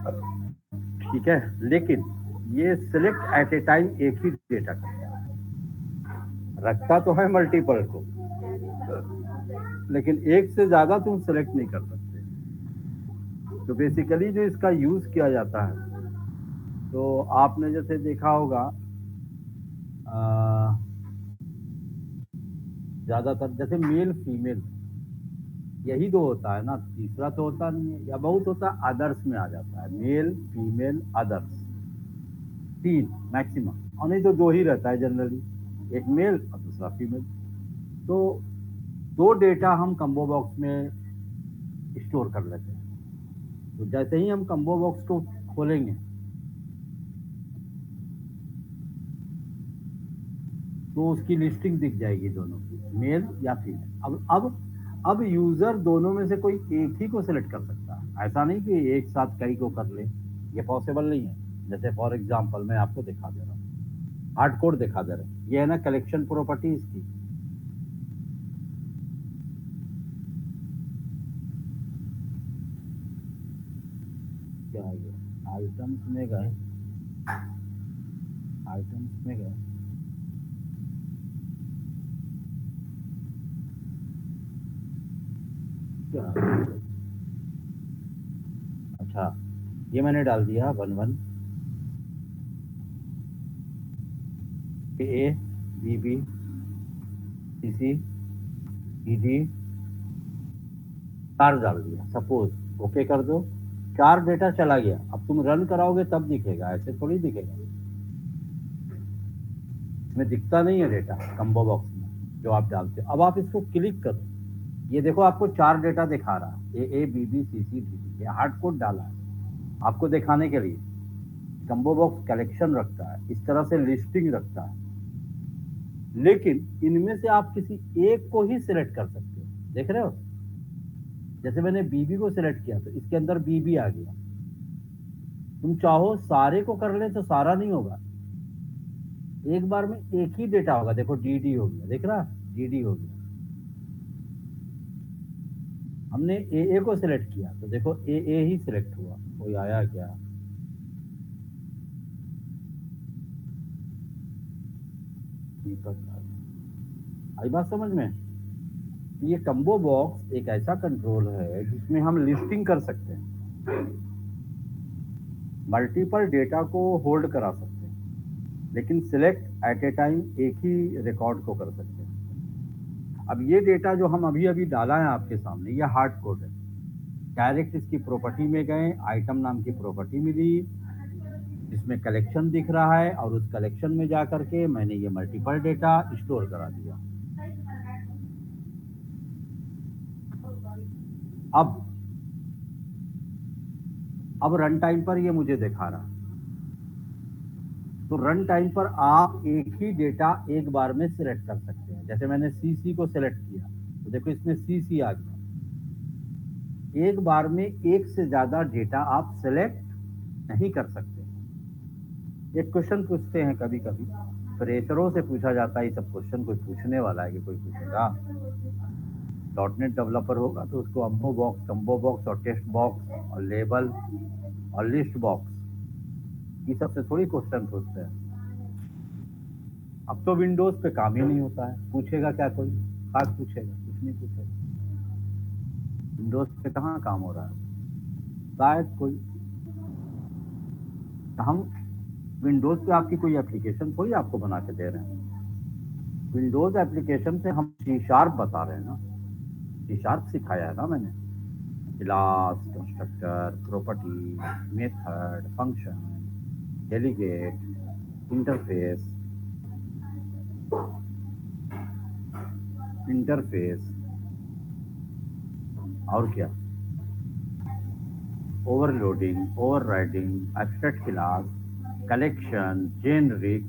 ठीक है, लेकिन ये सिलेक्ट एट ए टाइम एक ही डेटा करता है, रखता तो है मल्टीपल को, लेकिन एक से ज्यादा तुम सिलेक्ट नहीं कर सकते। तो बेसिकली जो इसका यूज किया जाता है, तो आपने जैसे देखा होगा ज्यादातर जैसे मेल फीमेल यही दो होता है ना, तीसरा तो होता नहीं है, या बहुत होता है अदर्स में आ जाता है, मेल फीमेल अदर्स, तीन मैक्सिमम, और नहीं तो दो ही रहता है जनरली, एक मेल और दूसरा फीमेल। तो दो डेटा हम कम्बो बॉक्स में स्टोर कर लेते हैं। तो जैसे ही हम कम्बो बॉक्स को खोलेंगे तो उसकी लिस्टिंग दिख जाएगी दोनों की, मेल या फीमेल। अब यूजर दोनों में से कोई एक ही को सिलेक्ट कर सकता है, ऐसा नहीं कि एक साथ कई को कर ले, ये पॉसिबल नहीं है। जैसे फॉर एग्जांपल मैं आपको दिखा दे रहा हूँ, हार्ड कोड दिखा दे रहा हूँ, ये है ना कलेक्शन प्रॉपर्टी इसकी। क्या है ये, आइटम्स में गए, आइटम्स में गए, क्या है? अच्छा, ये मैंने डाल दिया 11 A B B C C E D, चार डाल दिया सपोज, ओके कर दो, चार डेटा चला गया। अब तुम रन कराओगे तब दिखेगा, ऐसे थोड़ी दिखेगा, इसमें दिखता नहीं है डेटा कम्बो बॉक्स में जो आप डालते हो। अब आप इसको क्लिक करो, ये देखो आपको चार डेटा दिखा रहा है, A B B C C D D, ये हार्ड कोड डाला है आपको दिखाने के लिए। कम्बो बॉक्स कलेक्शन रखता है, इस तरह से लिस्टिंग रखता है, लेकिन इनमें से आप किसी एक को ही सिलेक्ट कर सकते हो, देख रहे हो। जैसे मैंने बीबी को सिलेक्ट किया तो इसके अंदर बीबी आ गया, तुम चाहो सारे को कर ले तो सारा नहीं होगा, एक बार में एक ही डेटा होगा। देखो डीडी हो गया, देख रहा, डीडी हो गया। हमने ए को सिलेक्ट किया तो देखो ए ही सिलेक्ट हुआ, कोई आया क्या, दीपक, आई बात समझ में। ये कम्बो बॉक्स एक ऐसा कंट्रोल है जिसमें हम लिस्टिंग कर सकते हैं, मल्टीपल डेटा को होल्ड करा सकते हैं, लेकिन सिलेक्ट एट ए टाइम एक ही रिकॉर्ड को कर सकते हैं। अब ये डेटा जो हम अभी अभी डाला है आपके सामने, ये हार्ड कोड है, डायरेक्ट इसकी प्रॉपर्टी में गए, आइटम नाम की प्रॉपर्टी मिली, इसमें कलेक्शन दिख रहा है, और उस कलेक्शन में जा करके मैंने ये मल्टीपल डेटा स्टोर करा दिया। अब रन टाइम पर ये मुझे दिखा रहा, तो रन टाइम पर आप एक ही डेटा एक बार में सिलेक्ट कर सकते हैं। जैसे मैंने सी को सिलेक्ट किया तो देखो इसमें सी आ गया। एक बार में एक से ज्यादा डेटा आप सिलेक्ट नहीं कर सकते। एक क्वेश्चन पूछते हैं कभी कभी, फ्रेशरों से पूछा जाता है, ये सब क्वेश्चन कोई पूछने वाला है कि कोई पूछेगा, डॉटनेट डेवलपर होगा तो उसको अम्बो बॉक्स, कम्बो बॉक्स और टेक्स्ट बॉक्स और लेबल और लिस्ट बॉक्स, ये सबसे थोड़ी क्वेश्चन पूछते हैं। अब तो विंडोज पे काम ही नहीं होता है, पूछेगा क्या कोई खास, पूछेगा कुछ नहीं पूछेगा, विंडोज पे कहाँ काम हो रहा है शायद कोई। हम विंडोज पे आपकी कोई एप्लीकेशन थोड़ी आपको बना के दे रहे हैं, विंडोज एप्लीकेशन से हम सी शार्प बता रहे हैं ना, सी शार्प सिखाया है ना मैंने, class, constructor, property, method, function, delegate, interface, interface और क्या, overloading, overriding, abstract class, collection, generic,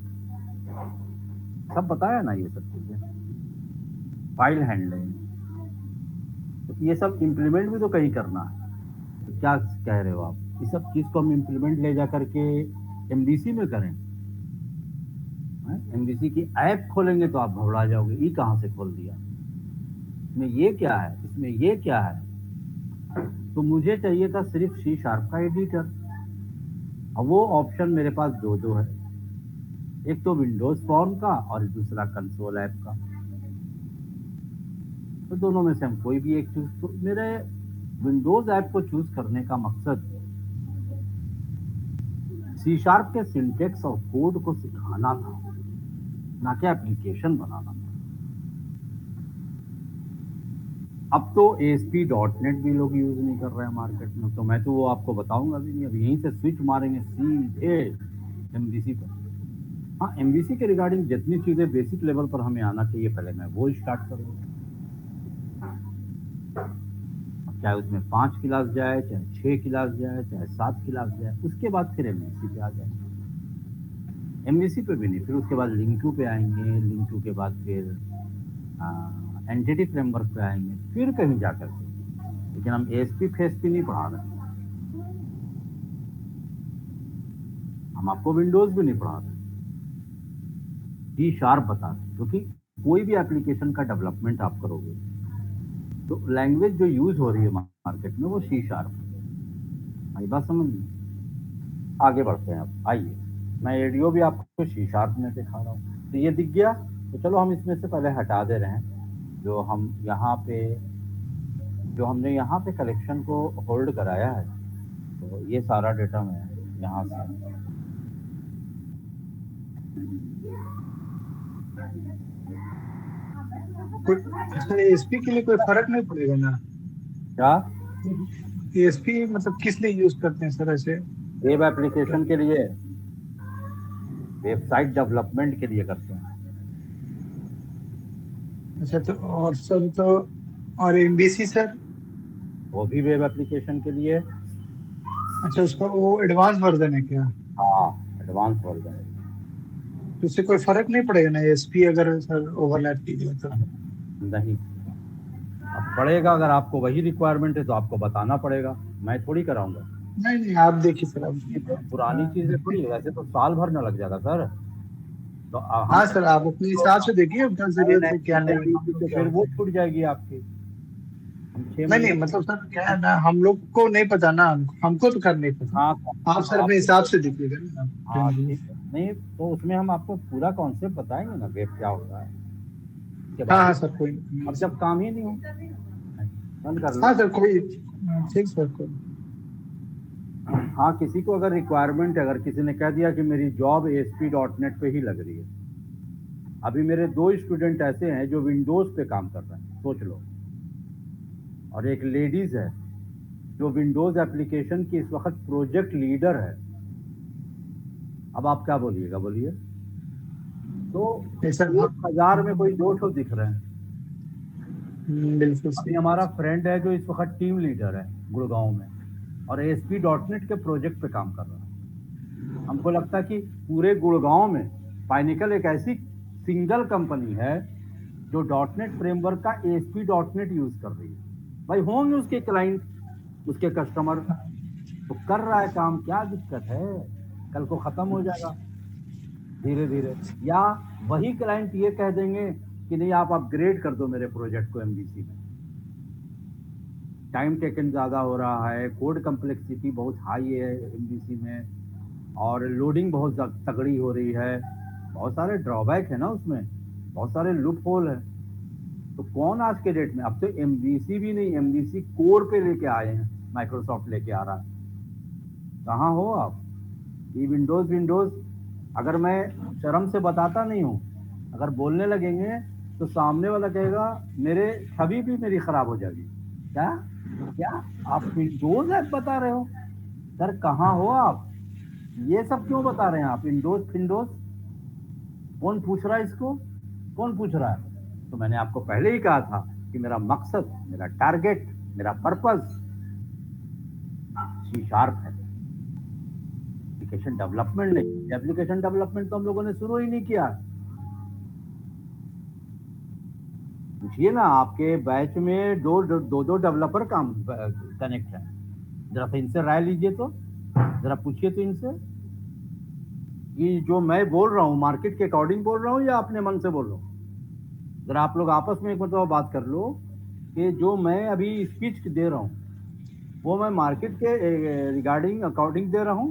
सब बताया ना ये सब चीजें, फाइल हैंडलिंग। तो ये सब इम्प्लीमेंट भी तो कहीं करना है, तो क्या कह रहे हो आप, इस सब चीज को हम इम्प्लीमेंट ले जा करके एमडीसी में करें? एमडीसी की ऐप खोलेंगे तो आप घबरा जाओगे, ये कहाँ से खोल दिया, इसमें ये क्या है, इसमें ये क्या है। तो मुझे चाहिए था सिर्फ सी शार्प का एडिटर, अब वो ऑप्शन मेरे पास दो दो है, एक तो विंडोज फॉर्म का और दूसरा कंसोल ऐप का। तो दोनों में से हम कोई भी एक चूज, तो मेरे विंडोज ऐप को चूज करने का मकसद सी शार्प के सिंटेक्स और कोड को सिखाना था, ना कि एप्लीकेशन बनाना था। अब तो ASP.NET भी लोग यूज नहीं कर रहे हैं मार्केट में, तो मैं तो वो आपको बताऊंगा भी नहीं। अब यहीं से स्विच मारेंगे सीधे MVC पर। हाँ, MVC के रिगार्डिंग जितनी चीजें बेसिक लेवल पर हमें आना चाहिए पहले मैं वो स्टार्ट करूंगा। चाहे उसमें 5 क्लास जाए, चाहे 6 क्लास जाए, चाहे 7 क्लास जाए, उसके बाद फिर MVC पे आ जाए। MVC पे भी नहीं, फिर उसके बाद लिंक्यू पे आएंगे, लिंक्यू के बाद फिर एंटिटी फ्रेमवर्क पे आएंगे, फिर कहीं जाकर के। लेकिन हम ASP फेसपी नहीं पढ़ा रहे, हम आपको विंडोज भी नहीं पढ़ा रहे, C# बता रहे। क्योंकि कोई भी एप्लीकेशन का डेवलपमेंट आप करोगे तो लैंग्वेज जो यूज हो रही है मार्केट में वो C#। आई बात समझ में? आगे बढ़ते हैं। अब आइए, मैं एडियो भी आपको C# में दिखा रहा हूँ, तो ये दिख गया। तो चलो हम इसमें से पहले हटा दे रहे हैं जो हम यहाँ पे, जो हमने यहाँ पे कलेक्शन को होल्ड कराया है। तो ये सारा डेटा मैं यहाँ से, एएसपी के लिए कोई फर्क नहीं पड़ेगा ना? क्या एएसपी मतलब किस लिए यूज करते हैं सर ऐसे? वेब एप्लीकेशन के लिए, वेबसाइट डेवलपमेंट के लिए करते हैं। अच्छा, तो और सर तो, और एमबीसी सर? वो भी वेब एप्लीकेशन के लिए। अच्छा, उसका वो एडवांस वर्जन है क्या? हाँ, एडवांस वर्जन। तो उससे कोई फर्क नहीं पड़ेगा ना एएसपी अगर सर ओवरलैप कीजिए तो? नहीं, अब पड़ेगा। अगर आपको वही रिक्वायरमेंट है तो आपको बताना पड़ेगा, मैं थोड़ी कराऊंगा। नहीं नहीं, आप देखिए सर, आप ये तो पुरानी चीजें थोड़ी है, वैसे तो साल भर न लग जाता सर। तो हम हाँ सर, आप अपने तो हिसाब से देखिए अपना नए जरूरत नए है क्या चीजें नहीं, आएगी हम लोग तो क्या फिर वो होता है। छूट जाएगी आपकी। हम 6 नहीं नहीं, महीने मतलब सर क्या है ना, हम लोग को नहीं पता ना, हमको तो कर नहीं हाँ, पता। आप सर अपने आपको हिसाब तो, से देखिएगा ना आप हाँ ट्रेनिंग। ठीक है। नहीं तो उसमें हम आपको पूरा कॉन्सेप्ट बताएंगे ना, वेब क्या होता है, उसके हाँ बाद हाँ ही। सर, कोई नहीं अब सर। जब काम ही नहीं हो, बंद कर लो। हाँ सर, कोई, ठीक सर, कोई। हाँ, किसी को अगर रिक्वायरमेंट है, अगर किसी ने कह दिया कि मेरी जॉब ASP.NET पे ही लग रही है। अभी मेरे 2 स्टूडेंट ऐसे हैं जो विंडोज पे काम कर रहे हैं, सोच लो। और एक लेडीज है जो विंडोज एप्लीकेशन की इस वक्त प्रोजेक्ट लीडर है। अब आप क्या बोलिएगा, बोलिए। तो नहीं सर, हाँ। 1000 में कोई 200 दिख रहे हैं। बिल्कुल अभी सही। हमारा फ्रेंड है जो इस वक्त टीम लीडर है गुड़गांव में, और ASP.NEट के प्रोजेक्ट पे काम कर रहा है। हमको लगता है कि पूरे गुड़गांव में पाइनिकल एक ऐसी सिंगल कंपनी है जो .NET फ्रेमवर्क का ASP.NEट यूज कर रही है। भाई होंगे उसके क्लाइंट, उसके कस्टमर, तो कर रहा है काम, क्या दिक्कत है? कल को खत्म हो जाएगा धीरे धीरे। या वही क्लाइंट ये कह देंगे कि नहीं, आप अपग्रेड कर दो मेरे प्रोजेक्ट को MVC में। टाइम टेकन ज़्यादा हो रहा है, कोड कम्प्लेक्सिटी बहुत हाई है MVC में, और लोडिंग बहुत तगड़ी हो रही है। बहुत सारे ड्रॉबैक है ना उसमें, बहुत सारे लूप होल है। तो कौन आज के डेट में, अब तो MVC भी नहीं, MVC कोर पे लेके आए हैं, माइक्रोसॉफ्ट लेके आ रहा है। कहाँ हो आप? ये विंडोज विंडोज, अगर मैं शर्म से बताता नहीं हूँ, अगर बोलने लगेंगे तो सामने वाला कहेगा मेरे छवि भी मेरी खराब हो जाएगी। क्या क्या आप विंडोज ऐप बता रहे हो? सर कहाँ हो आप? ये सब क्यों बता रहे हैं आप? विंडोज विंडोज कौन पूछ रहा है इसको? कौन पूछ रहा है? तो मैंने आपको पहले ही कहा था कि मेरा मकसद, मेरा टारगेट, मेरा पर्पस C# है, एप्लीकेशन डेवलपमेंट नहीं। एप्लीकेशन डेवलपमेंट तो हम लोगों ने शुरू ही नहीं किया। पूछिए ना, आपके बैच में दो डेवलपर काम कनेक्ट है, जरा सा इनसे राय लीजिए तो, जरा पूछिए तो इनसे कि जो मैं बोल रहा हूँ मार्केट के अकॉर्डिंग बोल रहा हूँ या अपने मन से बोल रहा हूँ। जरा आप लोग आपस में एक मतलब बात कर लो कि जो मैं अभी स्पीच दे रहा हूँ वो मैं मार्केट के रिगार्डिंग अकॉर्डिंग दे रहा हूँ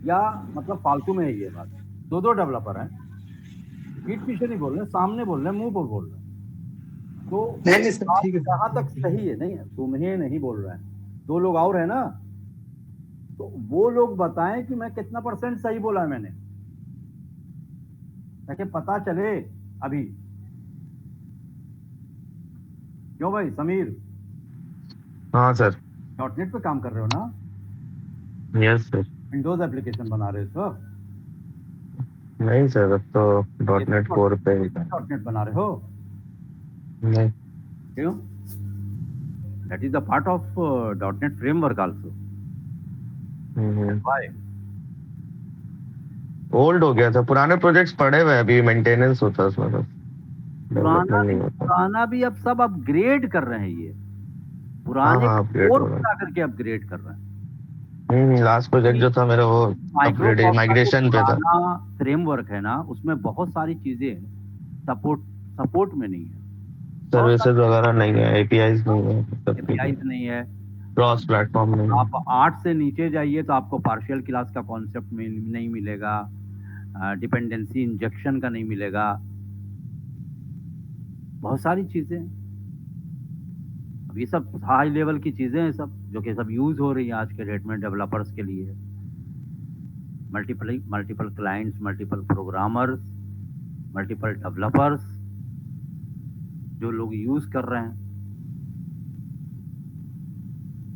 या मतलब फालतू में है ये बात? दो दो डेवलपर हैं, पीठ पीछे नहीं बोल रहे, सामने बोल रहे हैं, मुंह पर बोल रहे हैं। तो नहीं ये नहीं सर, बात ठीक है कहाँ तक सर। सही है? नहीं, तुम्हें नहीं बोल रहे हैं, दो लोग और है ना, तो वो लोग बताएं कि मैं कितना परसेंट सही बोला मैंने, ताकि पता चले अभी। क्यों भाई समीर, हाँ सर। डॉटनेट पे काम कर रहे हो ना? Yes sir. विंडोज एप्लीकेशन बना रहे हो इस वक्त? नहीं सर, अब तो डॉट नेट कोर पे ही था। डॉटनेट बना रहे हो? नहीं। क्यों? That is the part of dot net framework also. Why? Old हो गया था, पुराने प्रोजेक्ट्स पड़े हुए हैं, अभी मेंटेनेंस होता है उसमें, बस डेवलपमेंट नहीं होता। पुराना भी अब सब अपग्रेड कर रहे हैं ये, हाँ पुराने हाँ, अपग्रेड कोर हो रहा को जाकर के अपग्रेड कर रहे हैं। है। लास्ट प्रोजेक्ट जो था मेरा वो अपग्रेड माइक्रोसॉफ्ट का जो माइग्रेशन पे था। पुराना फ्रेमवर्क है ना, उसमें बहुत सारी चीजें सपोर्ट सपोर्ट में नहीं है, बहुत सर्विसेज सारी वगैरह नहीं है, एपीआईज नहीं है, सब कुछ एपीआई नहीं है। क्रॉस प्लेटफॉर्म नहीं है। आप 8 से नीचे जाइए तो आपको पार्शियल क्लास का कॉन्सेप्ट नहीं मिलेगा, डिपेंडेंसी इंजेक्शन का नहीं मिलेगा, बहुत सारी चीजें। अब ये सब हाई लेवल की चीजें हैं सब, जो कि सब यूज हो रही है आज के डेट में डेवलपर्स के लिए। Multiple multiple clients, multiple programmers, multiple developers जो लोग यूज कर रहे हैं।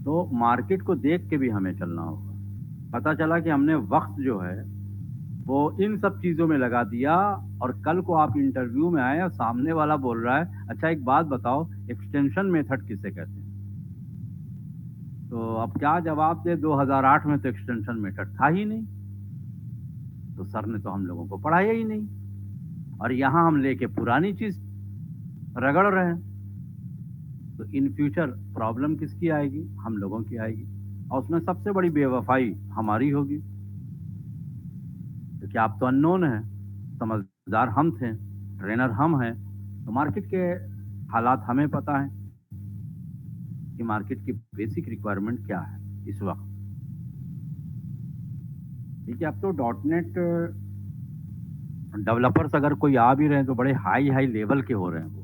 तो मार्केट को देख के भी हमें चलना होगा। पता चला कि हमने वक्त जो है वो इन सब चीजों में लगा दिया, और कल को आप इंटरव्यू में आए और सामने वाला बोल रहा है, अच्छा एक बात बताओ, एक्सटेंशन मेथड किसे कहते हैं? तो अब क्या जवाब दे? 2008 में तो एक्सटेंशन मेथड था ही नहीं, तो सर ने तो हम लोगों को पढ़ाया ही नहीं, और यहां हम लेके पुरानी चीज रगड़ रहे हैं। तो इन फ्यूचर प्रॉब्लम किसकी आएगी? हम लोगों की आएगी, और उसमें सबसे बड़ी बेवफाई हमारी होगी, क्योंकि आप तो अननोन हैं, समझदार हम थे, ट्रेनर हम हैं, तो मार्केट के हालात हमें पता है कि मार्केट की बेसिक रिक्वायरमेंट क्या है इस वक्त। ठीक है, अब तो डॉटनेट डेवलपर्स अगर कोई आ भी रहे हैं तो बड़े हाई हाई लेवल के हो रहे हैं वो,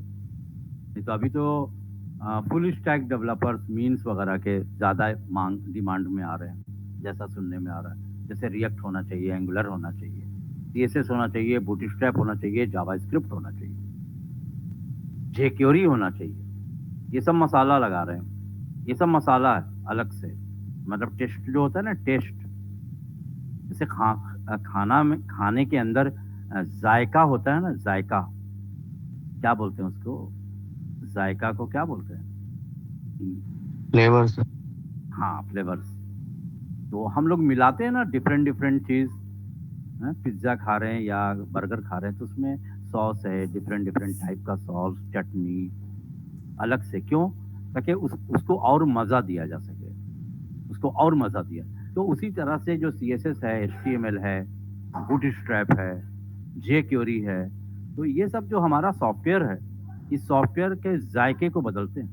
नहीं तो अभी तो फुल स्टैक डेवलपर्स मीन्स वगैरह के ज़्यादा मांग डिमांड में आ रहे हैं, जैसा सुनने में आ रहा है। जैसे रिएक्ट होना चाहिए, एंगुलर होना चाहिए, सीएसएस होना चाहिए, बूटस्ट्रैप होना चाहिए, जावास्क्रिप्ट होना चाहिए, जेक्यूरी होना चाहिए, ये सब मसाला लगा रहे हैं। ये सब मसाला है अलग से, मतलब टेस्ट जो होता है ना, टेस्ट, जैसे खाना में, खाने के अंदर जायका होता है ना, जायका क्या बोलते हैं उसको? जायका को क्या बोलते हैं? फ्लेवर्स। हाँ, फ्लेवर्स। तो हम लोग मिलाते हैं ना डिफरेंट डिफरेंट चीज, पिज्जा खा रहे हैं या बर्गर खा रहे हैं, तो उसमें सॉस है, डिफरेंट डिफरेंट टाइप का सॉस, चटनी अलग से, क्यों? ताकि उसको और मजा दिया जा सके, उसको और मजा दिया। तो उसी तरह से जो सीएसएस है, एचटीएमएल है, बूटस्ट्रैप है, जेक्यूरी है, तो ये सब जो हमारा सॉफ्टवेयर है, इस सॉफ्टवेयर के जायके को बदलते हैं,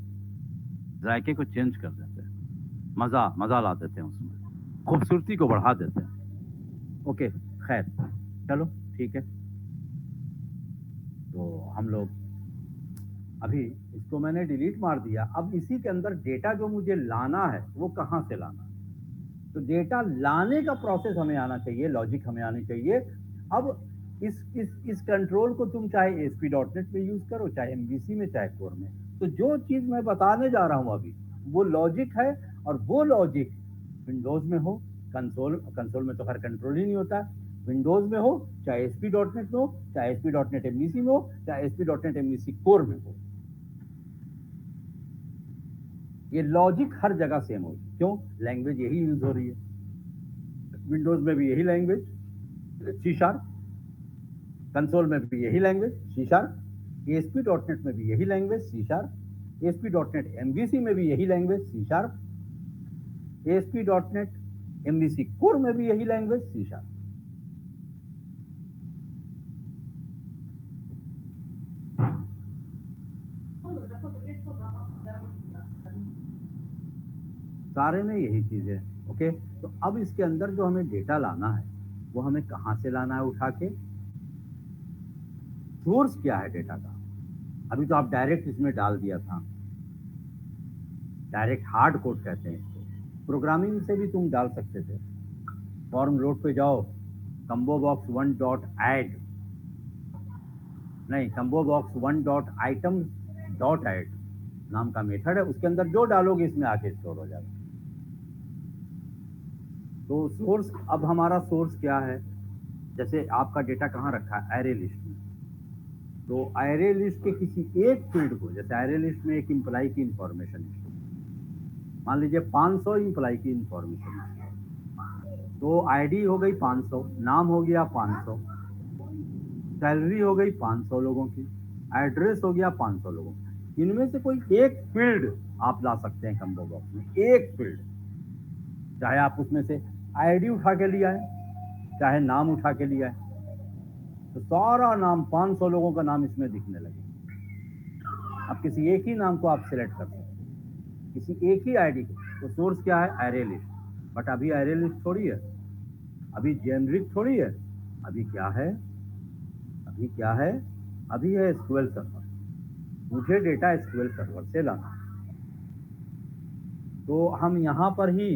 जायके को चेंज कर देते हैं, मजा मजा ला देते हैं उसमें, खूबसूरती को बढ़ा देते हैं। ओके, खैर, चलो ठीक है। तो हम लोग अभी इसको मैंने डिलीट मार दिया। अब इसी के अंदर डेटा जो मुझे लाना है वो कहाँ से लाना है? तो डेटा लाने का प्रोसेस हमें आना चाहिए, लॉजिक हमें आनी चाहिए। अब इस कंट्रोल को तुम चाहे एसपी डॉट नेट में यूज करो, चाहे एमवीसी में, चाहे कोर में, तो जो चीज मैं बताने जा रहा हूं अभी वो लॉजिक है, और वो लॉजिक विंडोज में हो, कंसोल कंसोल में तो खैर कंट्रोल ही नहीं होता, विंडोज में हो, चाहे एसपी डॉट नेट में हो, चाहे एसपी डॉट नेट एमवीसी में हो, चाहे SP dot net MVC core में हो, ये लॉजिक हर जगह सेम हो। क्यों? लैंग्वेज यही यूज हो रही है, विंडोज में भी यही लैंग्वेज सी शार्प, कंसोल में भी यही language C sharp, SP dot net में भी यही language C sharp, SP dot net MVC में भी यही language C sharp, SP dot net MVC core में भी यही लैंग्वेज सी शार्प। सारे में यही चीज़ है। ओके, तो अब इसके अंदर जो हमें डेटा लाना है वो हमें कहाँ से लाना है उठा के? सोर्स क्या है डेटा का? अभी तो आप डायरेक्ट इसमें डाल दिया था, डायरेक्ट हार्ड कोड कहते हैं इसको। प्रोग्रामिंग से भी तुम डाल सकते थे। फॉर्म लोड पे जाओ, कंबो बॉक्स 1 डॉट ऐड, नहीं, combo box 1 dot item dot add नाम का मेथड है, उसके अंदर जो डालोगे इसमें आके स्टोर हो जाएगा। तो सोर्स, अब हमारा सोर्स क्या है? जैसे आपका डेटा कहाँ रखा है? एरे लिस्ट में। तो एरे लिस्ट के किसी एक फील्ड को, जैसे एरे लिस्ट में एक इंप्लाई की इंफॉर्मेशन है, मान लीजिए 500 इंप्लाई की इंफॉर्मेशन है, तो आईडी हो गई 500, नाम हो गया 500, सैलरी हो गई 500 लोगों की, एड्रेस हो गया 500 लोगों की। इनमें से कोई एक फील्ड आप ला सकते हैं कंबो बॉक्स में, एक फील्ड। चाहे आप उसमें से आईडी उठा के लिया है, चाहे नाम उठा के लिया है, तो सारा नाम 500 लोगों का नाम इसमें दिखने लगे। अब किसी एक ही नाम को आप सिलेक्ट कर सकते हैं, किसी एक ही आईडी को। तो सोर्स क्या है? Array list. बट अभी एरे लिस्ट थोड़ी है, अभी जेनरिक थोड़ी है, अभी क्या है? अभी क्या है? अभी है एसक्यूएल सर्वर। मुझे डेटा एसक्यूएल सर्वर से लाना। तो हम यहाँ पर ही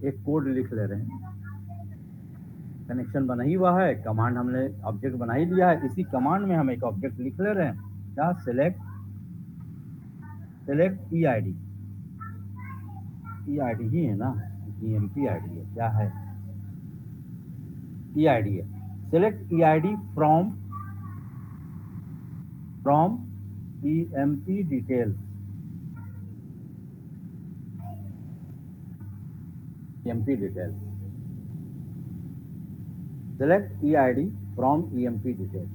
एक कोड लिख ले रहे हैं। कनेक्शन बना ही हुआ है, कमांड हमने ऑब्जेक्ट बना ही लिया है, इसी कमांड में हम एक ऑब्जेक्ट लिख ले रहे हैं। क्या? सिलेक्ट ई आई डी ही है ना, ईएमपी आईडी है, क्या है? ई आई डी है। Select E I D from EMP details, EMP details. Select EID from EMP details.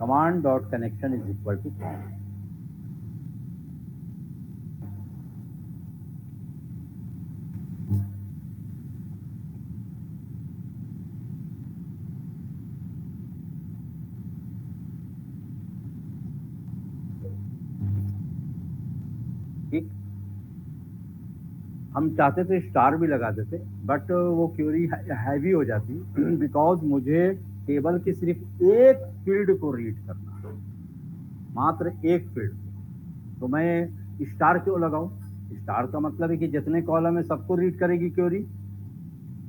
Command dot connection is equal to true. ठीक, हम चाहते थे स्टार भी लगा देते, बट वो क्वेरी हैवी हो जाती बिकॉज मुझे टेबल की सिर्फ एक फील्ड को रीड करना है, मात्र एक फील्ड। तो मैं स्टार क्यों लगाऊं? स्टार का मतलब है कि जितने कॉलम है सबको रीड करेगी क्वेरी,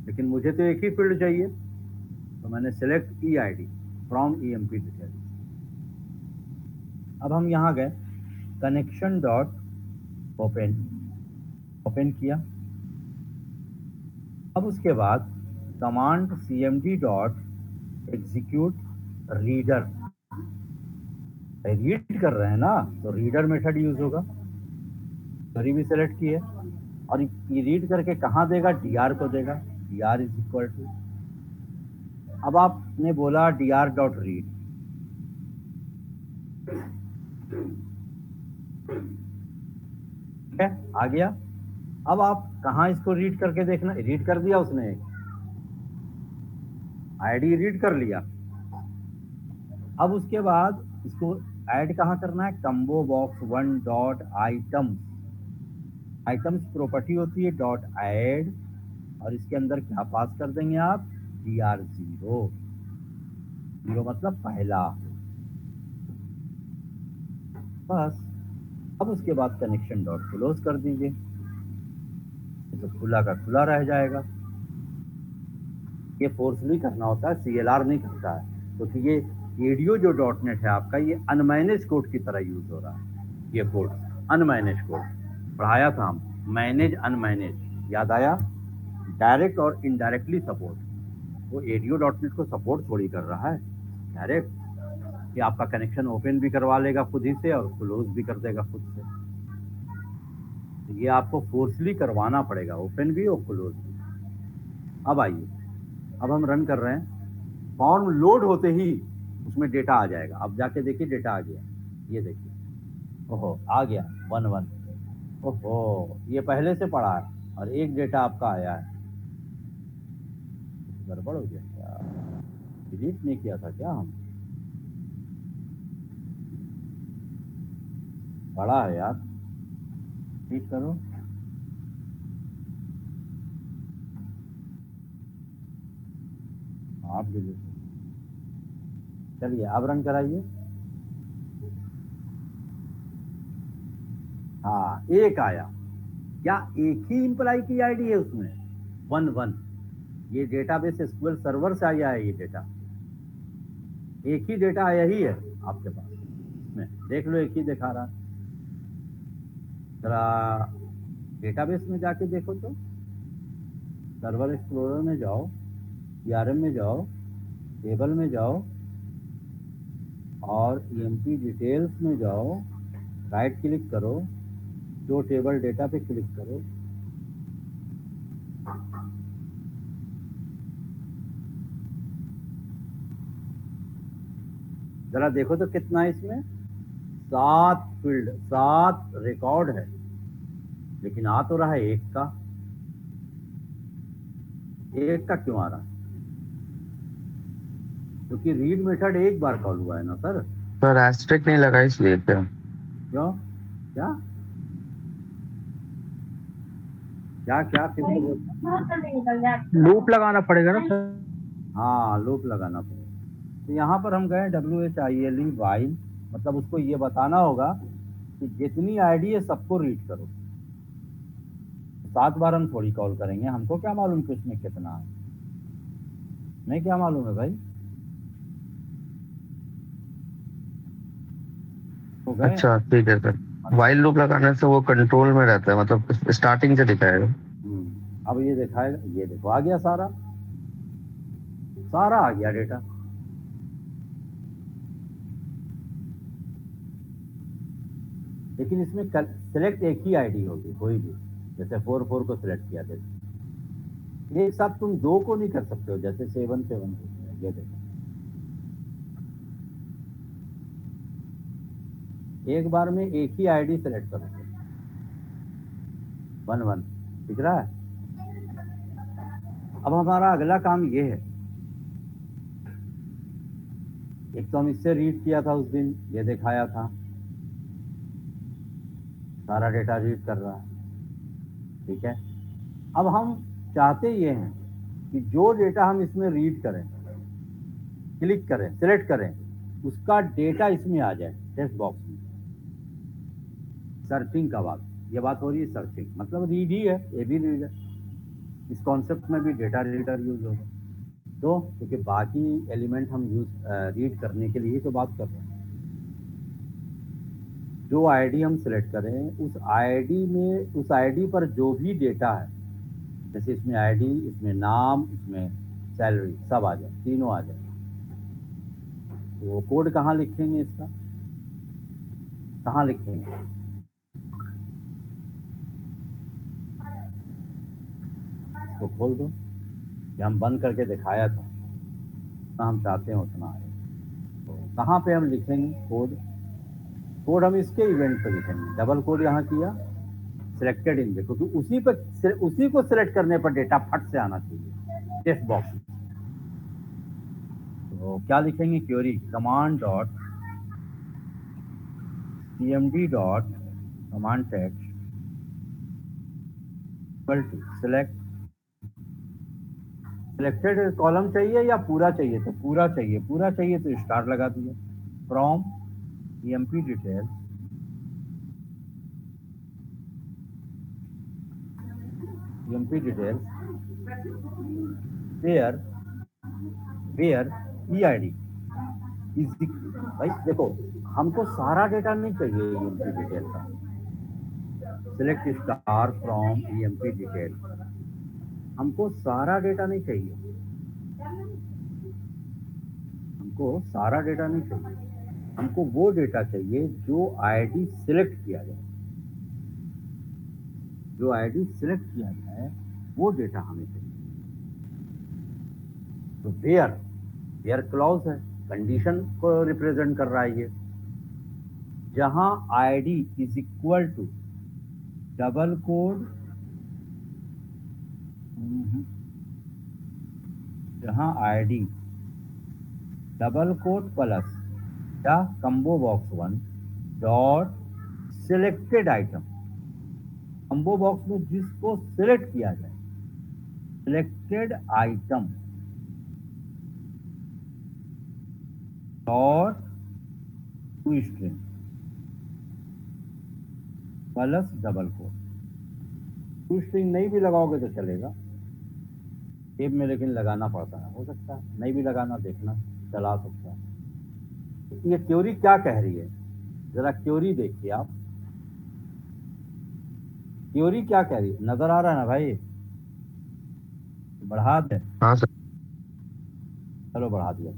लेकिन मुझे तो एक ही फील्ड चाहिए। तो मैंने select E I D from E M P detail. अब हम यहाँ गए, कनेक्शन डॉट ओपन किया। अब उसके बाद command cmd dot execute reader, read कर रहे हैं ना, तो रीडर मेथड यूज होगा। क्वेरी भी सेलेक्ट की है, और ये रीड करके कहाँ देगा? dr को देगा। dr इज इक्वल टू, अब आपने बोला dr डॉट रीड, ठीक है, आ गया। अब आप कहाँ इसको रीड करके देखना? रीड कर दिया उसने, आईडी रीड कर लिया। अब उसके बाद इसको ऐड कहाँ करना है? Combo box 1 dot items, items property होती है डॉट ऐड, और इसके अंदर क्या पास कर देंगे आप? dr0, जीरो मतलब पहला, बस। अब उसके बाद कनेक्शन डॉट क्लोज कर दीजिए, तो खुला का खुला रह जाएगा। ये फोर्सली करना होता है, CLR नहीं करता है। तो ये एडियो जो डॉट नेट है आपका, ये अनमैनेज कोड की तरह यूज हो रहा है। ये कोड अनमैनेज कोड पढ़ाया था हम, मैनेज अनमैनेज, याद आया? डायरेक्ट और इनडायरेक्टली सपोर्ट। वो एडियो डॉट नेट को सपोर्ट थोड़ी कर रहा है डायरेक्ट, कि आपका कनेक्शन ओपन भी करवा लेगा खुद ही से और क्लोज भी कर देगा खुद से। तो ये आपको फोर्सली करवाना पड़ेगा, ओपन भी और क्लोज भी। अब आइए, अब हम रन कर रहे हैं, फॉर्म लोड होते ही उसमें डेटा आ जाएगा। अब जाके देखिए डेटा आ गया, ये देखिए, ओहो आ गया 1 1। ओहो, ये पहले से पड़ा है और एक डेटा आपका आया है। गड़बड़ हो गया क्या? डिलीट नहीं किया था क्या हम? बड़ा है यार, डिलीट करो। आप डिलीट, चलिए अब रन कराइए। हाँ एक आया, क्या एक ही इम्प्लाई की आईडी है उसमें? 1 1, ये डेटाबेस एसक्यूएल सर्वर से आया है, ये डेटा एक ही डेटा आया ही है आपके पास इसमें, देख लो एक ही दिखा रहा है। जरा डेटाबेस में जाके देखो तो, सर्वर एक्सप्लोरर में जाओ, सीआरएम में जाओ, टेबल में जाओ और ईएमपी डिटेल्स में जाओ, राइट क्लिक करो, जो टेबल डेटा पे क्लिक करो, जरा देखो तो कितना है इसमें, 7 फील्ड, 7 रिकॉर्ड है, लेकिन आ तो रहा है एक का। एक का क्यों आ रहा है? क्योंकि रीड मेथड एक बार कॉल हुआ है ना सर। सर एस्ट्रिक नहीं लगा इसलिए क्या? क्यों? क्या क्या क्या फिर से बोल, लूप लगाना पड़ेगा ना सर? हाँ लूप लगाना पड़ेगा। तो यहाँ पर हम गए WHILE वाइल, मतलब उसको ये बताना होगा कि जितनी आईडी है सबको रीड करो। 7 बार हम थोड़ी कॉल करेंगे, हमको क्या मालूम कि उसमें कितना है, नहीं क्या मालूम है भाई। हो गए? अच्छा ठीक है सर, वाइल लूप लगाने से वो कंट्रोल में रहता है, मतलब स्टार्टिंग से दिखाएगा। अब ये दिखाएगा, ये देखो आ गया, सारा सारा आ गया डेटा। लेकिन इसमें सिलेक्ट एक ही आईडी होगी कोई भी, जैसे 44 को सिलेक्ट किया, जैसे एक साथ तुम 2 को नहीं कर सकते हो, जैसे 7 7 ये देखो, एक बार में एक ही आईडी सेलेक्ट करो, 1 1 दिख रहा है। अब हमारा अगला काम ये है, एक तो हम इससे रीड किया था उस दिन, ये दिखाया था, सारा डेटा रीड कर रहा है, ठीक है। अब हम चाहते ये हैं कि जो डेटा हम इसमें रीड करें, क्लिक करें, सिलेक्ट करें, उसका डेटा इसमें आ जाए टेक्स्ट बॉक्स में। सर्चिंग का बात, ये बात हो रही है, सर्चिंग मतलब रीड ही है, ये भी रीड है, इस कॉन्सेप्ट में भी डेटा रीडर यूज होगा। तो क्योंकि बाकी एलिमेंट हम यूज रीड करने के लिए तो बात कर रहे हैं, जो आईडी हम सिलेक्ट करें उस आईडी में, उस आईडी पर जो भी डेटा है, जैसे इसमें आईडी, इसमें नाम, इसमें सैलरी, सब आ जाए, तीनों आ जाए। तो कोड कहाँ लिखेंगे इसका, कहाँ लिखेंगे? तो खोल दो, ये हम बंद करके दिखाया था, जितना हम चाहते हैं उतना आए। तो कहाँ पे हम लिखेंगे कोड? कोड हम इसके इवेंट पे लिखेंगे, डबल कोड यहाँ किया, सिलेक्टेड इन, देखो कि उसी को सिलेक्ट करने पर डेटा फट से आना चाहिए टेक्स्ट बॉक्स में। तो क्या लिखेंगे? Query command dot cmd dot command text equal to select, selected column चाहिए या पूरा चाहिए? तो पूरा चाहिए, पूरा चाहिए तो स्टार लगा दिया, from emp detail, emp detail where eid is, भाई देखो हमको सारा डेटा नहीं चाहिए emp डिटेल का, select star from emp detail, हमको सारा डेटा नहीं चाहिए, हमको सारा डेटा नहीं चाहिए, हमको वो डेटा चाहिए जो आईडी सिलेक्ट किया जाए, जो आईडी सिलेक्ट किया जाए वो डेटा हमें चाहिए। तो वेयर क्लॉज है, कंडीशन को रिप्रेजेंट कर रहा है ये, जहां ID is equal to double quote, जहां आईडी डबल कोड प्लस या combo box 1 dot selected item, combo box में जिसको सिलेक्ट किया जाए, selected item dot to string plus double quote. To string नहीं भी लगाओगे तो चलेगा टेप में, लेकिन लगाना पड़ता है, हो सकता है नहीं भी लगाना, देखना चला सकता है। ये क्वेरी क्या कह रही है, जरा क्वेरी देखिए आप, क्वेरी क्या कह रही है, नजर आ रहा है ना भाई? बढ़ा दे, हाँ सर। चलो बढ़ा दिया।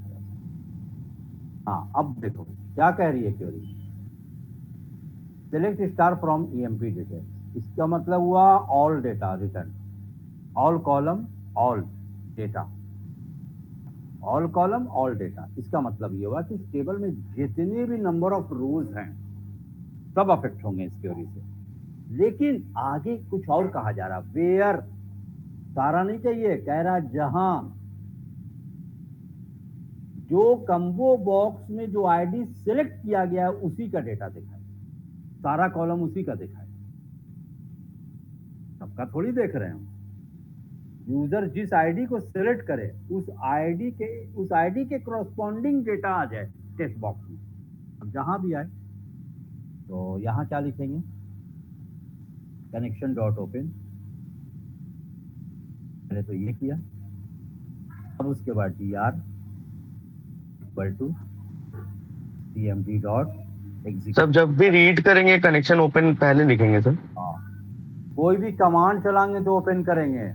हाँ अब देखो क्या कह रही है query, select star from EMP detail. इसका मतलब हुआ all data return, all column all data, all column all data. इसका मतलब ये हुआ कि इस टेबल में जितने भी नंबर ऑफ रोज हैं सब अफेक्ट होंगे इस क्वेरी से। लेकिन आगे कुछ और कहा जा रहा, वेयर, सारा नहीं चाहिए, कह रहा जहां, जो कम्बो बॉक्स में जो आईडी सिलेक्ट किया गया है उसी का डेटा दिखाए, सारा कॉलम उसी का दिखाए, सबका थोड़ी देख रहे हैं। यूजर जिस आईडी को सिलेक्ट करे उस आईडी के करस्पॉन्डिंग डेटा आ जाए टेक्स्ट बॉक्स में। अब जहां भी आए तो यहां क्या लिखेंगे, कनेक्शन डॉट ओपन, पहले तो ये किया, अब उसके बाद dr equal to cmd dot execute. सब जब भी रीड करेंगे कनेक्शन ओपन पहले लिखेंगे सर? हाँ, कोई भी कमांड चलाएंगे तो ओपन करेंगे,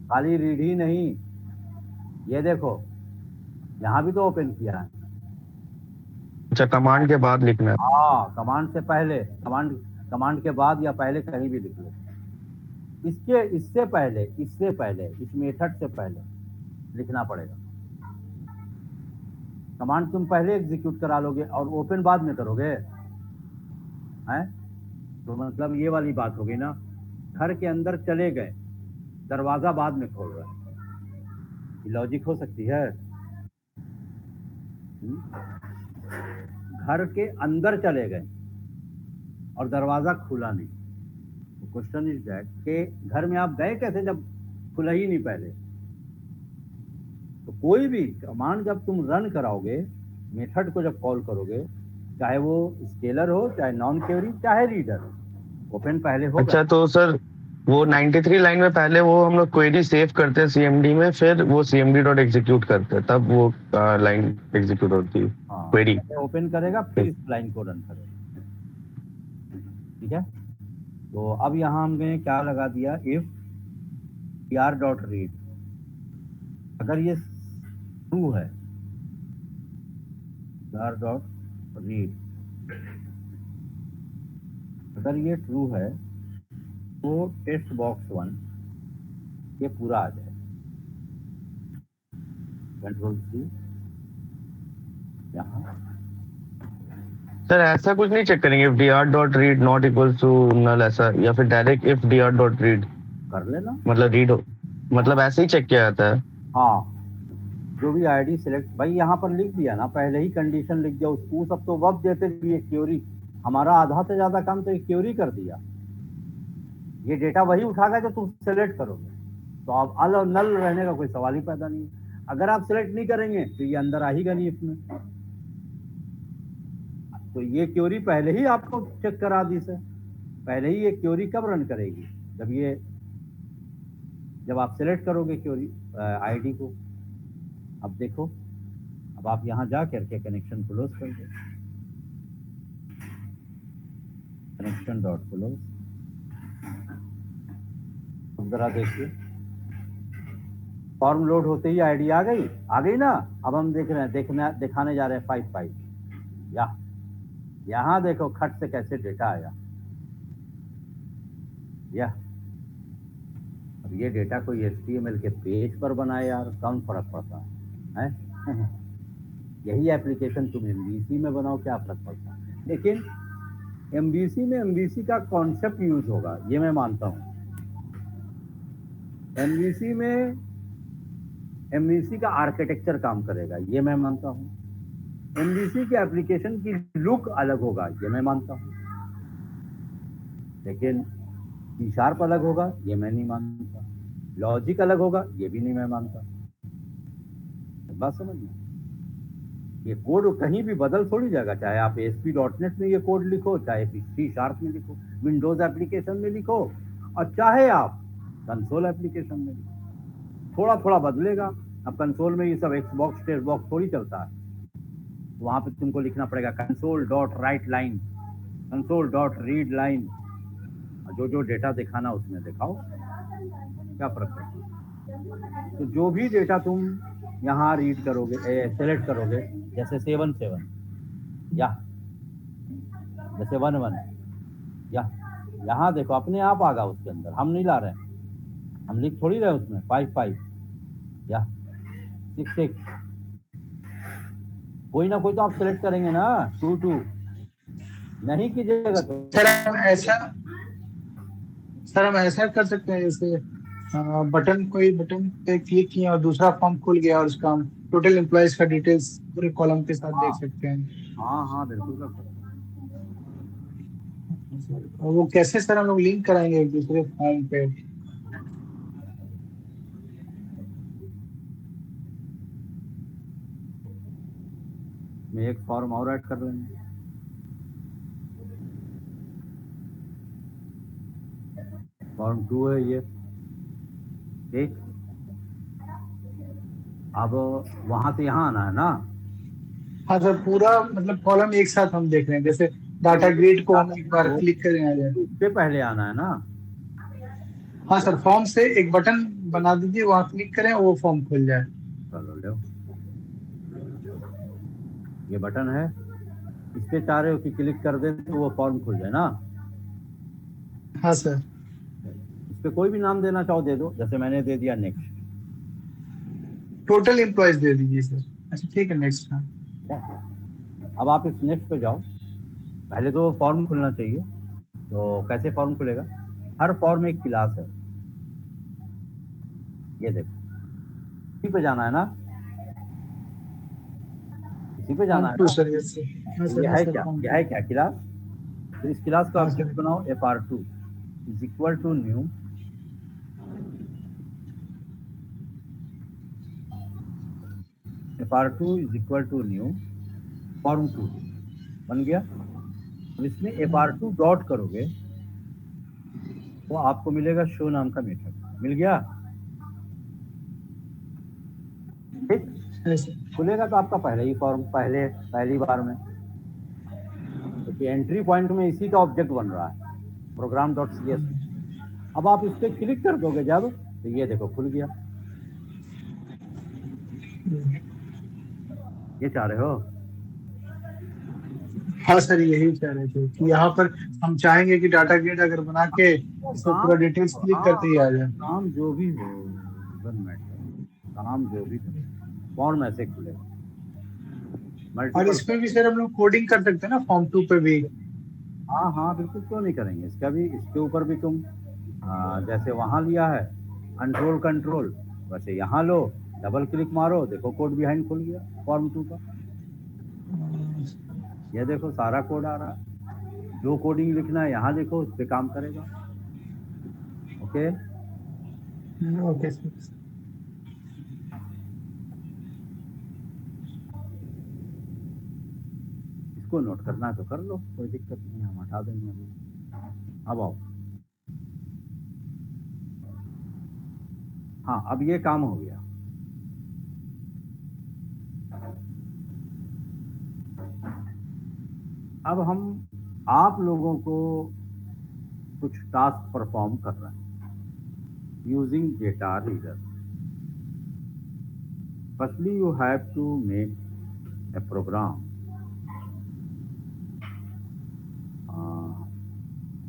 खाली रीड ही नहीं। ये देखो यहाँ भी तो ओपन किया है। अच्छा, कमांड के बाद लिखना है? हाँ, कमांड से पहले, कमांड के बाद या पहले कहीं भी लिख लो। इससे पहले इस मेथड से पहले लिखना पड़ेगा। कमांड तुम पहले एग्जीक्यूट करा लोगे और ओपन बाद में करोगे, हैं? तो मतलब ये वाली बात हो गई ना, घर के अंदर चले गए, दरवाजा बाद में खोल रहे हैं, ये लॉजिक हो सकती है? घर के अंदर चले गए और दरवाजा खुला नहीं, तो क्वेश्चन इज दैट कि घर में आप गए कैसे जब खुला ही नहीं पहले? तो कोई भी कमांड जब तुम रन कराओगे, मेथड को जब कॉल करोगे, चाहे वो स्केलर हो, चाहे नॉन क्वेरी, चाहे रीडर, ओपन पहले होगा। अच्छा, तो सर वो 93 लाइन में पहले वो हम लोग क्वेरी सेव करते हैं सीएमडी में, फिर वो सीएमडी डॉट एग्जीक्यूट करते हैं, तब वो लाइन एग्जीक्यूट होती है। हाँ, क्वेरी ओपन करेगा फिर इस लाइन को रन करेगा, ठीक है? तो अब यहाँ हमने क्या लगा दिया, इफ टीआर डॉट रीड, अगर ये ट्रू है, टीआर डॉट रीड अगर ये ट्रू है तो टेस्ट बॉक्स 1 ये पूरा आ जाए। कंट्रोल सी, यहाँ सर ऐसा कुछ नहीं चेक करेंगे, if dr dot read not equals to null, ऐसा, या फिर direct if dr dot read कर लेना, मतलब रीड हो, मतलब ऐसे ही चेक किया जाता है? हाँ, जो भी आईडी सिलेक्ट, भाई यहाँ पर लिख दिया ना, पहले ही कंडीशन लिख दिया, उसको सब तो वक्त देते ये क्वेरी, हमारा आधा से ज्यादा काम तो ये क्वेरी कर दिया। ये डेटा वही उठाएगा जो तुम सेलेक्ट करोगे, तो अब अल और नल रहने का कोई सवाल ही पैदा नहीं है। अगर आप सिलेक्ट नहीं करेंगे तो ये अंदर आएगा नहीं इसमें। तो ये क्वेरी पहले ही आपको चेक करा दी सर, पहले ही ये क्वेरी कब रन करेगी, जब आप सिलेक्ट करोगे क्वेरी आईडी को। अब देखो, अब आप यहाँ जा करके कनेक्शन क्लोज कर दो, कनेक्शन डॉट क्लोज। अब जरा देखिए, फॉर्म लोड होते ही आईडी आ गई ना। अब हम देख रहे हैं, दिखाने जा रहे हैं 5 यहाँ देखो खट से कैसे डेटा आया, अब ये डेटा कोई HTML के पेज पर बनाए यार, कम फर्क पड़ता है? यही एप्लीकेशन तुम MVC में बनाओ, क्या फर्क पड़ता है? लेकिन MVC में MVC का कॉन्सेप्ट यूज होगा, ये मैं मानता हूँ। MVC में MVC का आर्किटेक्चर काम करेगा, ये मैं मानता हूँ। MVC के एप्लीकेशन की लुक अलग होगा, ये मैं मानता हूँ। लेकिन C# अलग होगा, ये मैं नहीं मानता। लॉजिक अलग होगा, ये भी नहीं मैं मानता। बात समझ में? ये कोड कहीं भी बदल थोड़ी जाएगा, चाहे आप ASP.NET में ये कोड लिखो, चाहे C# में लिखो, विंडोज एप्लीकेशन में लिखो, और चाहे आप कंसोल एप्लीकेशन में लिखो, थोड़ा थोड़ा बदलेगा। अब कंसोल में ये सब Xbox टेक्स्ट बॉक्स थोड़ी चलता है, वहां पे तुमको लिखना पड़ेगा console dot right line, console dot read line, जो जो डेटा दिखाना उसमें दिखाओ, क्या फर्क पड़ता। तो जो भी डेटा तुम यहाँ रीड करोगे, सेलेक्ट करोगे, जैसे 7 या जैसे 1 या यहाँ देखो अपने आप आगा उसके अंदर, हम नहीं ला रहे हैं, हम लिख थोड़ी रहे उसमें 5 या 6 कोई ना कोई तो आप सेलेक्ट करेंगे ना, 2 नहीं कीजिएगा तो सर हम ऐसा कर सकते हैं, जैसे कोई बटन पे क्लिक किया और दूसरा फॉर्म खुल गया और उसका हम टोटल एम्प्लॉइज का डिटेल्स पूरे कॉलम के साथ देख सकते हैं। हाँ बिल्कुल कर सकते हैं। और वो कैसे सर हम लोग लिंक कराएंगे एक दूसरे फॉर्म पे? मैं एक फॉर्म और ऐड कर लेंगे, फॉर्म 2 है ये, ठीक। अब वहां से यहाँ आना है ना। हाँ सर, पूरा मतलब कॉलम एक साथ हम देख रहे हैं, जैसे डाटा ग्रिड को हम एक बार क्लिक करें आ जाए। उससे पहले आना है ना। हाँ सर, फॉर्म से एक बटन बना दीजिए, वहाँ क्लिक करें वो फॉर्म खुल जाए। चलो लो, ये बटन है, इस पे चाह रहे हो कि क्लिक कर दें तो वो फॉर्म खुल जाए ना। हाँ सर। इस पे कोई भी नाम देना चाहो दे दो, जैसे मैंने दे दिया नेक्स्ट। टोटल एम्प्लॉयज दे दीजिए सर। अच्छा ठीक है, नेक्स्ट। हाँ अब आप इस नेक्स्ट पे जाओ, पहले तो फॉर्म खुलना चाहिए। तो कैसे फॉर्म खुलेगा, हर फॉर्म एक क्लास है, ये देखो इसी पे जाना है ना, इसी पे जाना है ना। सर ये है क्या, यह है क्या क्लास। तो इस क्लास का ऑब्जेक्ट बनाओ, FR2 is equal to new FR2 is equal to new form 2 बन गया। अब इसमें FR2 डॉट करोगे तो आपको मिलेगा शो नाम का मेथड, मिल गया, ठीक। खुलेगा तो आपका पहले ही फॉर्म, पहली बार में, क्योंकि एंट्री पॉइंट में इसी का ऑब्जेक्ट बन रहा है, program.cs। अब आप इस पे क्लिक कर दोगे जब, तो ये देखो खुल गया। ये चाह रहे हो। हाँ सर, यही कह रहे थे कि यहाँ पर हम चाहेंगे कि डाटा ग्रिड अगर बना के इसको पूरा डिटेल्स क्लिक करते ही आ जाए। काम जो भी हो, काम जो भी हो, फॉर्म ऐसे खुलेगा। और इसमें भी सर हम लोग कोडिंग कर सकते हैं ना, फॉर्म 2 पे भी? हाँ बिल्कुल, क्यों नहीं करेंगे। इसका भी, इसके ऊपर भी तुम जैसे वहां लिया है कंट्रोल, वैसे यहाँ लो, डबल क्लिक मारो, देखो कोड बिहाइंड खुल गया फॉर्म 2 का। ये देखो सारा कोड आ रहा है, जो कोडिंग लिखना है यहाँ देखो, उस पे काम करेगा। Okay okay sir. इसको नोट करना है तो कर लो, कोई दिक्कत नहीं, हम हटा देंगे अभी। अब आओ, हाँ अब ये काम हो गया। अब हम आप लोगों को कुछ टास्क परफॉर्म कर रहे हैं using data reader. Firstly you have to make a program.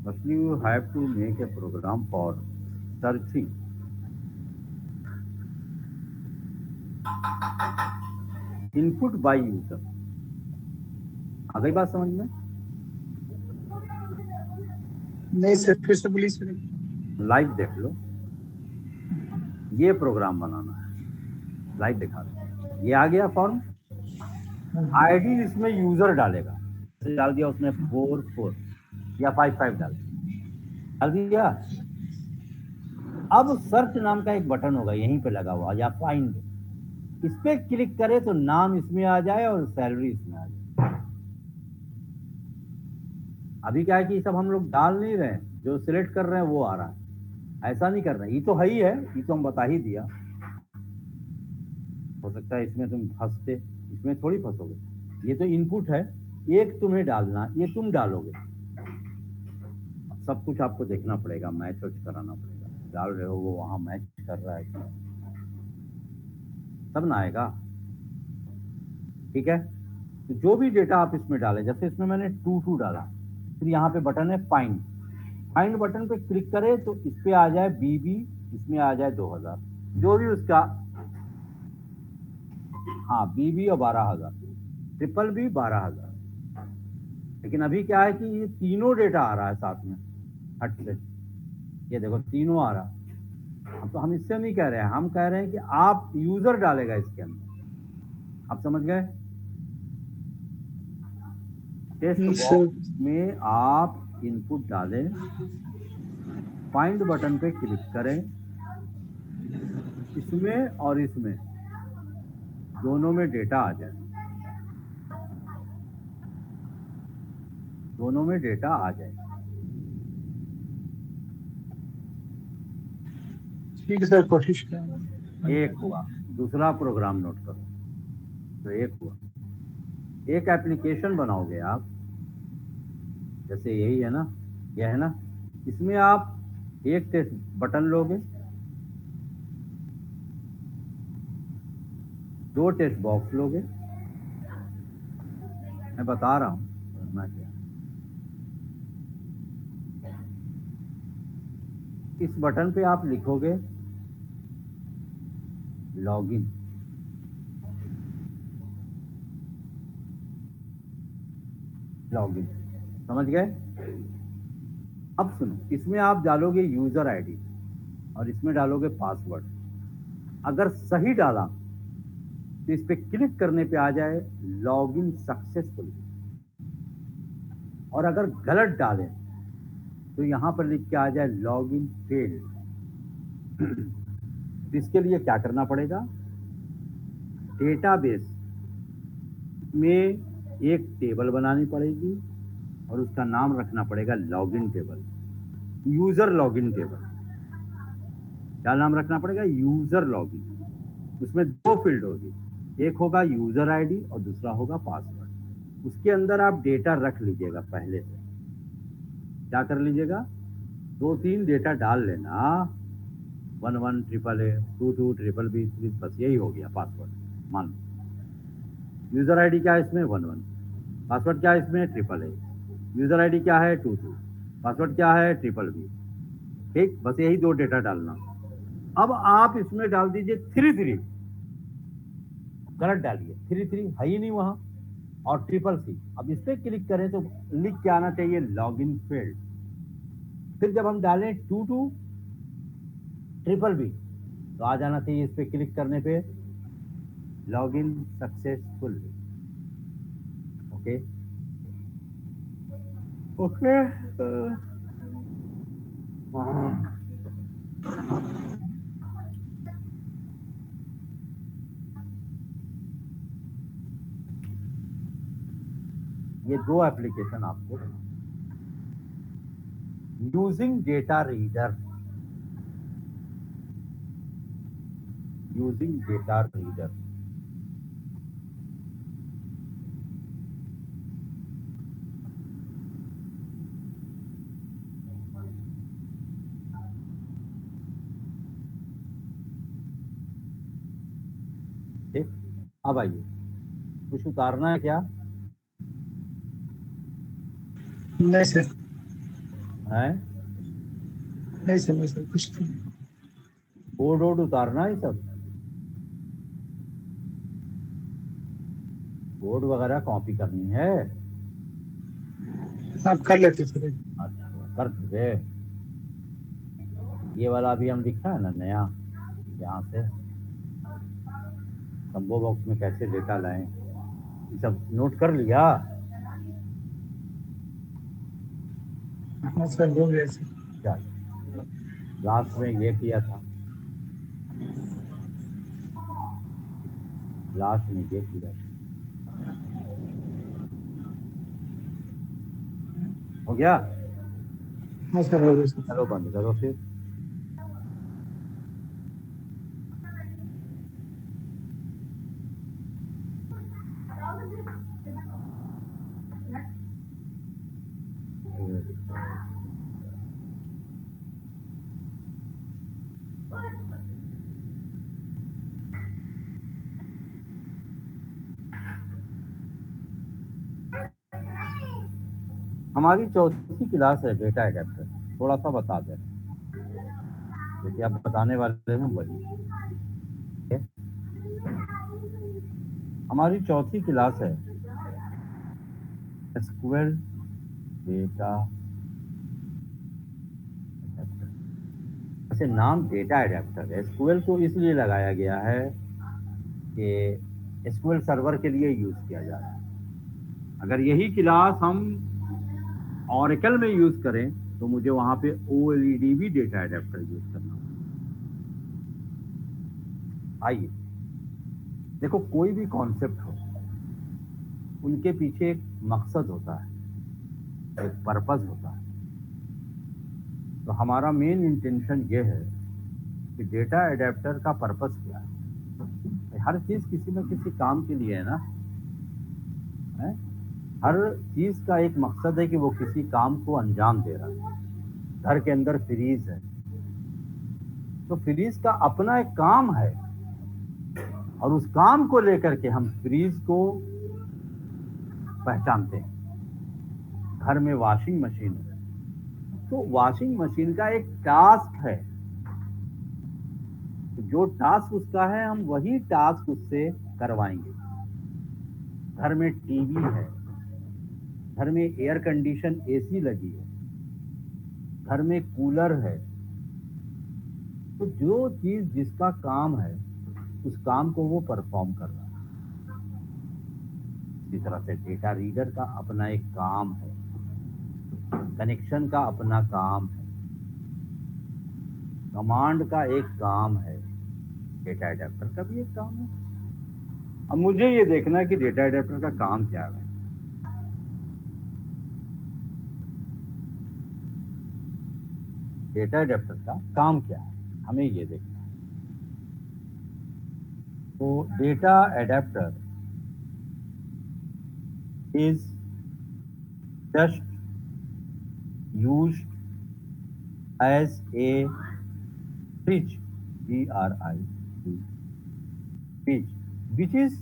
Firstly, you have to make a program for searching input by user। आ गई बात समझ में? नहीं सर, फिर से बोलिए सर। लाइव देख लो, ये प्रोग्राम बनाना है, लाइव दिखा दो। ये आ गया फॉर्म, आईडी इसमें यूजर डालेगा, डाल दिया उसने 4 या 5 डाल दिया। अब सर्च नाम का एक बटन होगा यहीं पे लगा हुआ, या फाइंड, इस पे क्लिक करें तो नाम इसमें आ जाए और सैलरी इसमें आ जाए। अभी क्या है कि सब हम लोग डाल नहीं रहे हैं, जो सिलेक्ट कर रहे हैं वो आ रहा है, ऐसा नहीं कर रहे हैं। ये तो है ही है, ये तो हम बता ही दिया। हो सकता है इसमें तुम फंसते, इसमें थोड़ी फंसोगे। ये तो इनपुट है, एक तुम्हें डालना, ये तुम डालोगे। सब कुछ आपको देखना पड़ेगा, मैच वैच कराना पड़ेगा। डाल रहे हो वो वहां मैच कर रहा है क्या? तब ना आएगा। ठीक है, तो जो भी डेटा आप इसमें डालें, जैसे इसमें मैंने 22 डाला, फिर यहाँ पे बटन है फाइंड। फाइंड बटन पे क्लिक करें तो इस पे आ जाए बीबी, इसमें आ जाए 2000, जो भी उसका, हाँ बीबी और 12000, ट्रिपल बी 12000। लेकिन अभी क्या है कि ये तीनों डेटा आ रहा है साथ में हट से, ये देखो तीनों आ रहा है। अब तो हम इससे नहीं कह रहे हैं, हम कह रहे हैं कि आप यूजर डालेगा इसके अंदर। आप समझ गए? टेस्ट बॉक्स में आप इनपुट डालें, फाइंड बटन पे क्लिक करें, इसमें और इसमें दोनों में डेटा आ जाए, दोनों में डेटा आ जाए। ठीक है सर, कोशिश करेंगे। एक हुआ। दूसरा प्रोग्राम नोट करो। तो एक हुआ, एक एप्लीकेशन बनाओगे आप, जैसे यही है ना, यह है ना, इसमें आप एक टेस्ट बटन लोगे, 2 टेस्ट बॉक्स लोगे। मैं बता रहा हूं करना क्या। इस बटन पे आप लिखोगे लॉगिन, लॉगिन, समझ गए? अब सुनो, इसमें आप डालोगे यूजर आईडी और इसमें डालोगे पासवर्ड। अगर सही डाला तो इस पे क्लिक करने पे आ जाए लॉगिन सक्सेसफुल, और अगर गलत डालें तो यहां पर लिख के आ जाए लॉगिन फेल्ड। इसके लिए क्या करना पड़ेगा? डेटाबेस में एक टेबल बनानी पड़ेगी और उसका नाम रखना पड़ेगा login table, user login table. क्या नाम रखना पड़ेगा? User login. उसमें 2 फील्ड होगी, एक होगा यूजर आईडी और दूसरा होगा पासवर्ड। उसके अंदर आप डेटा रख लीजिएगा पहले से। क्या कर लीजिएगा? 2-3 डेटा डाल लेना, 11 ट्रिपल ए, 22 ट्रिपल बी, बस यही हो गया पासवर्ड। मान लो यूजर आईडी क्या है इसमें? 11। पासवर्ड क्या है इसमें? Triple A. यूजर आईडी क्या है? 22। पासवर्ड क्या है? Triple B. ठीक, बस यही 2 डेटा डालना। अब आप इसमें डाल दीजिए 33, गलत डालिए, 33 है ही नहीं वहां, और ट्रिपल सी। अब इस पे क्लिक करें तो लिख के आना चाहिए लॉगिन फेल्ड। फिर जब हम डालें 22 ट्रिपल बी तो आ जाना चाहिए इस पे क्लिक करने पे लॉगिन सक्सेसफुल। Okay okay. ये 2 एप्लीकेशन आपको, using data reader, using data reader, ठीक। अब आइए, कुछ उतारना है क्या? नहीं सर, है नहीं सर, नहीं सर, कुछ नहीं। कोड वोड उतारना है सब, कोड वगैरह कॉपी करनी है। आप कर लेते सर। अच्छा कर दे। ये वाला अभी हम लिखा है ना नया, यहाँ से कंबो बॉक्स में कैसे डेटा लाएं, ये सब नोट कर लिया? हाँ सर, हो गया सर। चल, लास्ट में ये किया था। लास्ट में ये किया हो गया। हाँ सर, हो गया सर। चलो बंद करो फिर। हमारी चौथी क्लास है डेटा एडेप्टर। थोड़ा सा बता दें, क्योंकि आप बताने वाले हैं वही। ठीक है? हमारी चौथी क्लास है एसक्यूएल डेटा एडेप्टर। वैसे नाम डेटा एडेप्टर है, एसक्यूएल को इसलिए लगाया गया है कि एसक्यूएल सर्वर के लिए यूज किया जा रहा है। अगर यही क्लास हम ऑरेकल में यूज करें तो मुझे वहां पे OLEDB डेटा एडेप्टर यूज करना होगा। आइए देखो, कोई भी कॉन्सेप्ट हो, उनके पीछे एक मकसद होता है, एक पर्पस होता है। तो हमारा मेन इंटेंशन ये है कि डेटा एडेप्टर का पर्पस क्या है। हर चीज किसी न किसी काम के लिए है ना, है? हर चीज का एक मकसद है कि वो किसी काम को अंजाम दे रहा है। घर के अंदर फ्रीज है, तो फ्रीज का अपना एक काम है, और उस काम को लेकर के हम फ्रीज को पहचानते हैं। घर में वॉशिंग मशीन है, तो वॉशिंग मशीन का एक टास्क है, तो जो टास्क उसका है हम वही टास्क उससे करवाएंगे। घर में टीवी है, घर में एयर कंडीशन एसी लगी है, घर में कूलर है, तो जो चीज जिसका काम है उस काम को वो परफॉर्म कर रहा है। इसी तरह से डेटा रीडर का अपना एक काम है, कनेक्शन का अपना काम है, कमांड का एक काम है, डेटा एडेप्टर का भी एक काम है। अब मुझे ये देखना है कि डेटा एडेप्टर का काम क्या है। डेटा एडेप्टर का काम क्या है, हमें ये देखना है। तो data adapter is just used as a bridge, BRID, bridge, which is